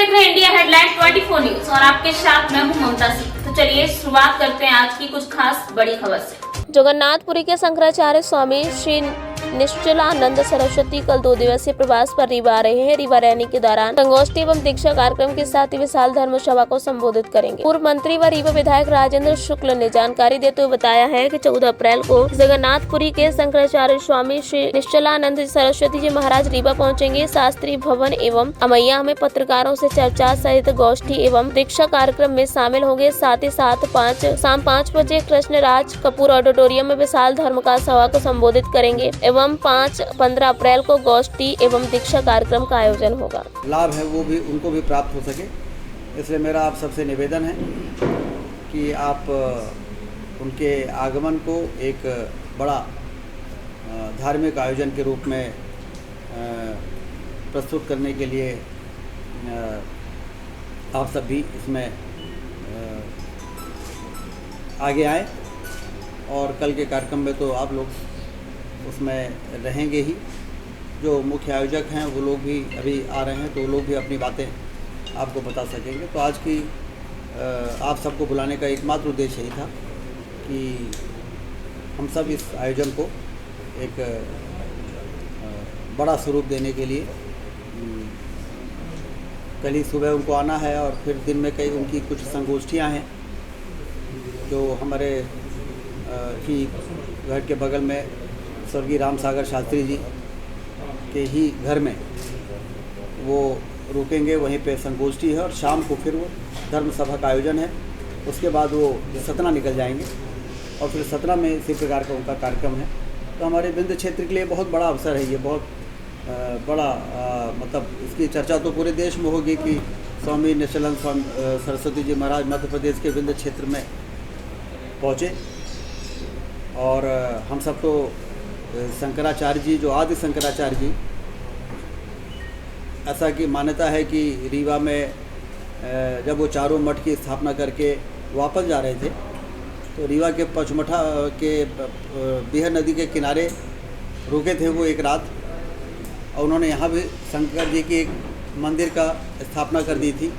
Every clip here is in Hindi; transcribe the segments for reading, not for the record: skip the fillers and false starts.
देख रहे हैं इंडिया हेडलाइन 24 न्यूज और आपके साथ मैं हूं ममता सिंह। तो चलिए शुरुआत करते हैं आज की कुछ खास बड़ी खबर से। जगन्नाथपुरी के शंकराचार्य स्वामी श्री निश्चलानंद सरस्वती कल 2 दिवसीय प्रवास पर रीवा आ रहे हैं। रीवा रहने के दौरान संगोष्ठी एवं दीक्षा कार्यक्रम के साथ ही विशाल धर्म सभा को संबोधित करेंगे। पूर्व मंत्री व रीवा विधायक राजेंद्र शुक्ल ने जानकारी देते हुए बताया है कि 14 अप्रैल को जगन्नाथपुरी के शंकराचार्य स्वामी श्री निश्चलानंद सरस्वती जी महाराज रीवा पहुंचेंगे। शास्त्री भवन एवं अमैया में पत्रकारों से चर्चा सहित गोष्ठी एवं दीक्षा कार्यक्रम में शामिल होंगे। साथ ही साथ शाम 5 बजे कृष्णराज कपूर ऑडिटोरियम में विशाल धर्म का सभा को संबोधित करेंगे एवं 5-15 अप्रैल को गोष्ठी एवं दीक्षा कार्यक्रम का आयोजन होगा। लाभ है वो भी उनको भी प्राप्त हो सके, इसलिए मेरा आप सबसे निवेदन है कि आप उनके आगमन को एक बड़ा धार्मिक आयोजन के रूप में प्रस्तुत करने के लिए आप सब भी इसमें आगे आए। और कल के कार्यक्रम में तो आप लोग उसमें रहेंगे ही। जो मुख्य आयोजक हैं वो लोग भी अभी आ रहे हैं, तो वो लोग भी अपनी बातें आपको बता सकेंगे। तो आज की आप सबको बुलाने का एकमात्र उद्देश्य यही था कि हम सब इस आयोजन को एक बड़ा स्वरूप देने के लिए कल ही सुबह उनको आना है और फिर दिन में कई उनकी कुछ संगोष्ठियां हैं जो हमारे ही घर के बगल में स्वर्गीय राम सागर शास्त्री जी के ही घर में वो रुकेंगे। वहीं पे संगोष्ठी है और शाम को फिर वो धर्म सभा का आयोजन है। उसके बाद वो सतना निकल जाएंगे और फिर सतना में इसी प्रकार का उनका कार्यक्रम है। तो हमारे विंध्य क्षेत्र के लिए बहुत बड़ा अवसर है ये, बहुत बड़ा मतलब इसकी चर्चा तो पूरे देश में होगी कि स्वामी निश्चलानंद सरस्वती जी महाराज मध्य प्रदेश के विंध्य क्षेत्र में पहुँचे। और हम सब तो शंकराचार्य जी, जो आदि शंकराचार्य जी, ऐसा की मान्यता है कि रीवा में जब वो चारों मठ की स्थापना करके वापस जा रहे थे तो रीवा के पचमठा के बिहर नदी के किनारे रुके थे वो एक रात, और उन्होंने यहाँ भी शंकर जी की एक मंदिर का स्थापना कर दी थी।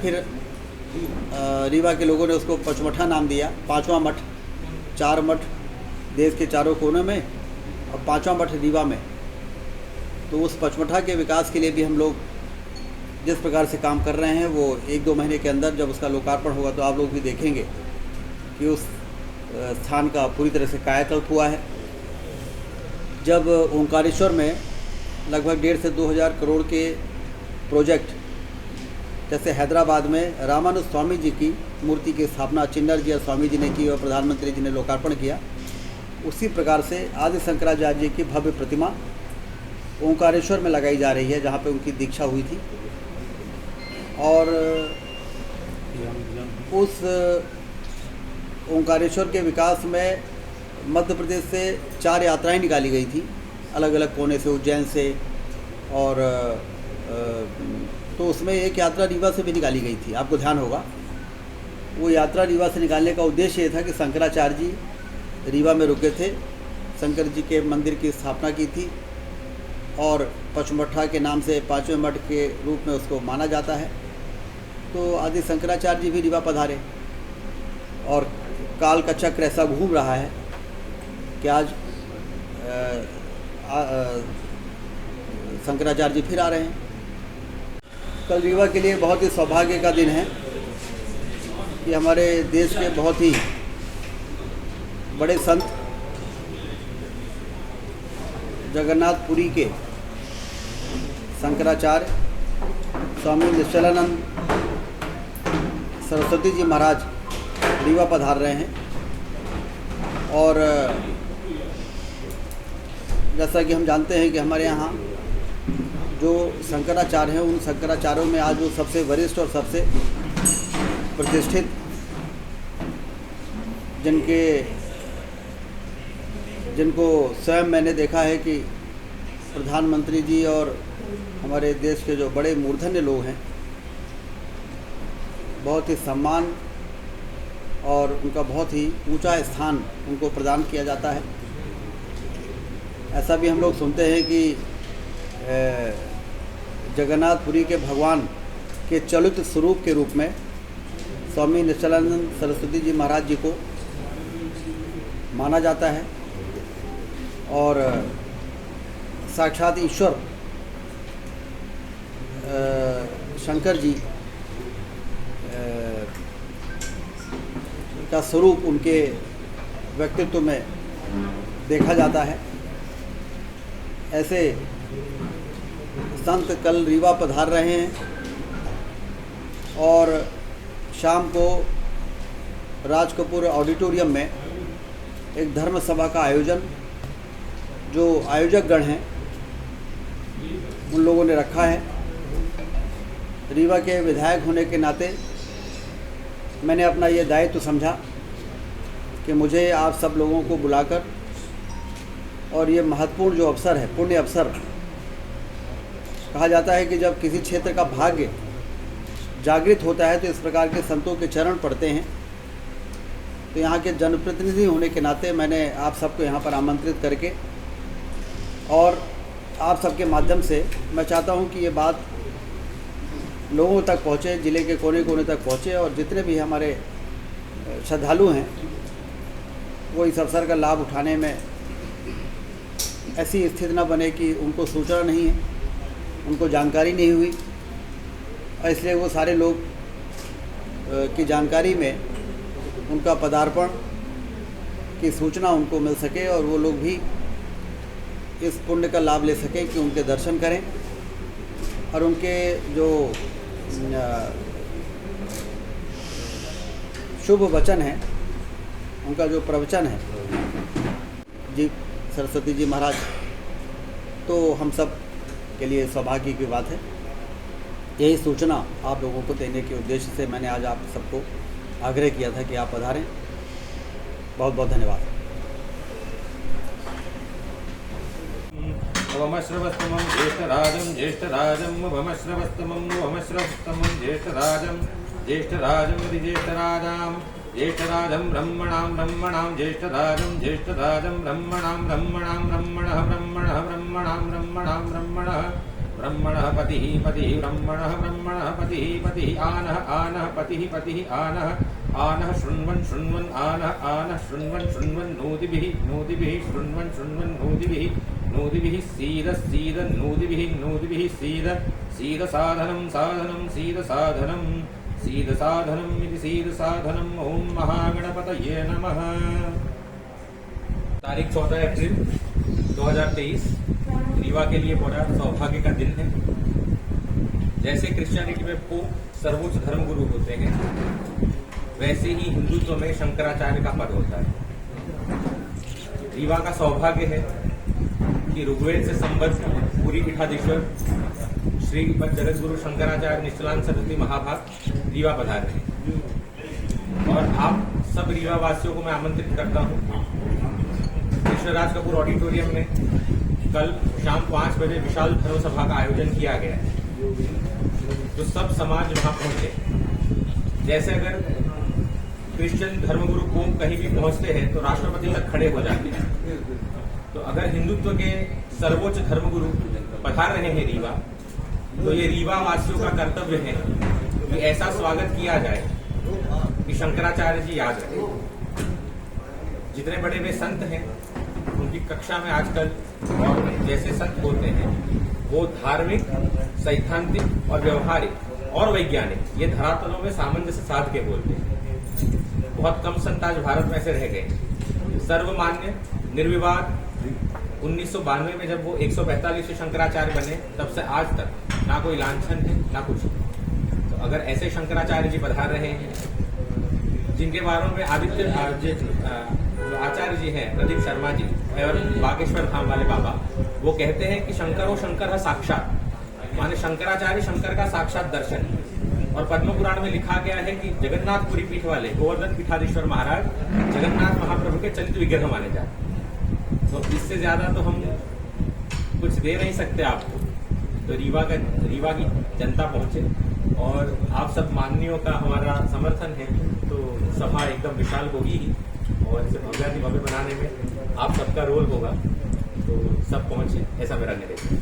फिर रीवा के लोगों ने उसको पचमठा नाम दिया, 5वां मठ। 4 मठ देश के चारों कोनों में और 5वां मठ रीवा में। तो उस पचमठा के विकास के लिए भी हम लोग जिस प्रकार से काम कर रहे हैं वो 1-2 महीने के अंदर जब उसका लोकार्पण होगा तो आप लोग भी देखेंगे कि उस स्थान का पूरी तरह से कायाकल्प हुआ है। जब ओंकारेश्वर में लगभग 1.5 से 2 हज़ार करोड़ के प्रोजेक्ट, जैसे हैदराबाद में रामानुज स्वामी जी की मूर्ति की स्थापना चिन्नरजीयर स्वामी जी ने की और प्रधानमंत्री जी ने लोकार्पण किया, उसी प्रकार से आदि शंकराचार्य जी की भव्य प्रतिमा ओंकारेश्वर में लगाई जा रही है, जहाँ पे उनकी दीक्षा हुई थी। और उस ओंकारेश्वर के विकास में मध्य प्रदेश से 4 यात्राएं निकाली गई थी अलग अलग कोने से, उज्जैन से, और तो उसमें एक यात्रा रीवा से भी निकाली गई थी, आपको ध्यान होगा। वो यात्रा रीवा से निकालने का उद्देश्य ये था कि शंकराचार्य जी रीवा में रुके थे, शंकर जी के मंदिर की स्थापना की थी और पचमठा के नाम से 5वें मठ के रूप में उसको माना जाता है। तो आदि शंकराचार्य जी भी रीवा पधारे और काल का चक्र ऐसा घूम रहा है कि आज शंकराचार्य जी फिर आ रहे हैं। कल रीवा के लिए बहुत ही सौभाग्य का दिन है कि हमारे देश के बहुत ही बड़े संत जगन्नाथपुरी के शंकराचार्य स्वामी निश्चलानंद सरस्वती जी महाराज रीवा पधार रहे हैं। और जैसा कि हम जानते हैं कि हमारे यहाँ जो शंकराचार्य हैं, उन शंकराचार्यों में आज वो सबसे वरिष्ठ और सबसे प्रतिष्ठित, जिनको स्वयं मैंने देखा है कि प्रधानमंत्री जी और हमारे देश के जो बड़े मूर्धन्य लोग हैं, बहुत ही सम्मान और उनका बहुत ही ऊंचा स्थान उनको प्रदान किया जाता है। ऐसा भी हम लोग सुनते हैं कि जगन्नाथपुरी के भगवान के चलित स्वरूप के रूप में स्वामी निश्चलानंद सरस्वती जी महाराज जी को माना जाता है और साक्षात ईश्वर शंकर जी का स्वरूप उनके व्यक्तित्व में देखा जाता है। ऐसे संत कल रीवा पधार रहे हैं और शाम को राज कपूर ऑडिटोरियम में एक धर्म सभा का आयोजन जो आयोजक गण हैं उन लोगों ने रखा है। रीवा के विधायक होने के नाते मैंने अपना ये दायित्व समझा कि मुझे आप सब लोगों को बुलाकर और ये महत्वपूर्ण जो अवसर है, पुण्य अवसर, कहा जाता है कि जब किसी क्षेत्र का भाग्य जागृत होता है तो इस प्रकार के संतों के चरण पड़ते हैं। तो यहाँ के जनप्रतिनिधि होने के नाते मैंने आप सबको यहाँ पर आमंत्रित करके और आप सबके माध्यम से मैं चाहता हूँ कि ये बात लोगों तक पहुँचे, ज़िले के कोने कोने तक पहुँचे और जितने भी हमारे श्रद्धालु हैं वो इस अवसर का लाभ उठाने में ऐसी स्थिति न बने कि उनको सूचना नहीं है, उनको जानकारी नहीं हुई और इसलिए वो सारे लोग की जानकारी में उनका पदार्पण की सूचना उनको मिल सके और वो लोग भी इस पुण्य का लाभ ले सकें कि उनके दर्शन करें और उनके जो शुभ वचन है, उनका जो प्रवचन है जी सरस्वती जी महाराज, तो हम सब के लिए सौभाग्य की बात है। यही सूचना आप लोगों को देने के उद्देश्य से मैंने आज आप सबको आग्रह किया था कि आप पधारें। बहुत बहुत धन्यवाद। भमश्रवस्तमं ज्येष्ठराजं ज्येष्ठराजं ब्रह्मणां ज्येष्ठराजं ब्रह्मणः पतिः ब्रह्मणः पतिः आनः पतिः आनः शृण्वन् आनः शृण्वन् नोदिभिः शृण्वन् नोदिभिः सीद नोदिभिः सीद साधनम् इति सीद साधनम्। ओम महागणपतये नमः। तारीख 14 अप्रैल 2023 रीवा के लिए बड़ा सौभाग्य का दिन है। जैसे क्रिश्चियनिटी में पोप सर्वोच्च धर्मगुरु होते हैं, वैसे ही हिंदुत्व में शंकराचार्य का पद होता है। रीवा का सौभाग्य है कि ऋग्वेद से संबद्ध पूरी पीठाधीश्वर श्री जगत गुरु शंकराचार्य निश्चलानंद सरस्वती महाभाग रीवा पधार रहे हैं और आप सब रीवा वासियों को मैं आमंत्रित करता हूँ। राज कपूर ऑडिटोरियम में कल शाम 5 बजे विशाल धर्म सभा का आयोजन किया गया है, तो सब समाज वहां पहुंचे। जैसे अगर क्रिश्चियन धर्मगुरु पोप कहीं भी पहुंचते हैं तो राष्ट्रपति तक खड़े हो जाते हैं, तो अगर हिंदुत्व के सर्वोच्च धर्मगुरु पधार रहे हैं रीवा, तो ये रीवा वासियों का कर्तव्य है कि ऐसा स्वागत किया जाए कि शंकराचार्य जी याद रहे। जितने बड़े वे संत हैं उनकी कक्षा में आजकल और जैसे संत होते हैं वो धार्मिक, सैद्धांतिक और व्यवहारिक और वैज्ञानिक ये धरातलों में सामंजस्य साध के बोलते हैं। बहुत कम संत आज भारत में ऐसे रह गए। सर्वमान्य निर्विवाद 1992 में जब वो 145 शंकराचार्य बने तब से आज तक ना कोई लांछन है ना कुछ। तो अगर ऐसे शंकराचार्य जी पधार रहे हैं, जिनके बारे में आचार्य जी हैं प्रदीप शर्मा जी और बागेश्वर धाम वाले बाबा, वो कहते हैं कि शंकर और शंकर है साक्षात, माने शंकराचार्य शंकर का साक्षात दर्शन। और पद्म पुराण में लिखा गया है कि जगन्नाथपुरी पीठ वाले गोवर्धन पीठाधीश्वर महाराज जगन्नाथ महाप्रभु के चलित विग्रह माने जाते। तो इससे ज्यादा तो हम कुछ दे नहीं सकते आपको। तो रीवा की जनता पहुंचे और आप सब माननीयों का हमारा समर्थन है, तो सभा एकदम विशाल होगी ही और इसे भव्य बनाने में आप सबका रोल होगा। तो सब पहुंचे, ऐसा मेरा निवेदन है।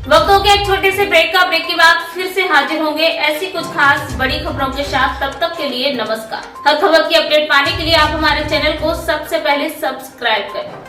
वक्त हो गया एक छोटे से ब्रेक का। ब्रेक के बाद फिर से हाजिर होंगे ऐसी कुछ खास बड़ी खबरों के साथ। तब तक के लिए नमस्कार। हर खबर की अपडेट पाने के लिए आप हमारे चैनल को सबसे पहले सब्सक्राइब करें।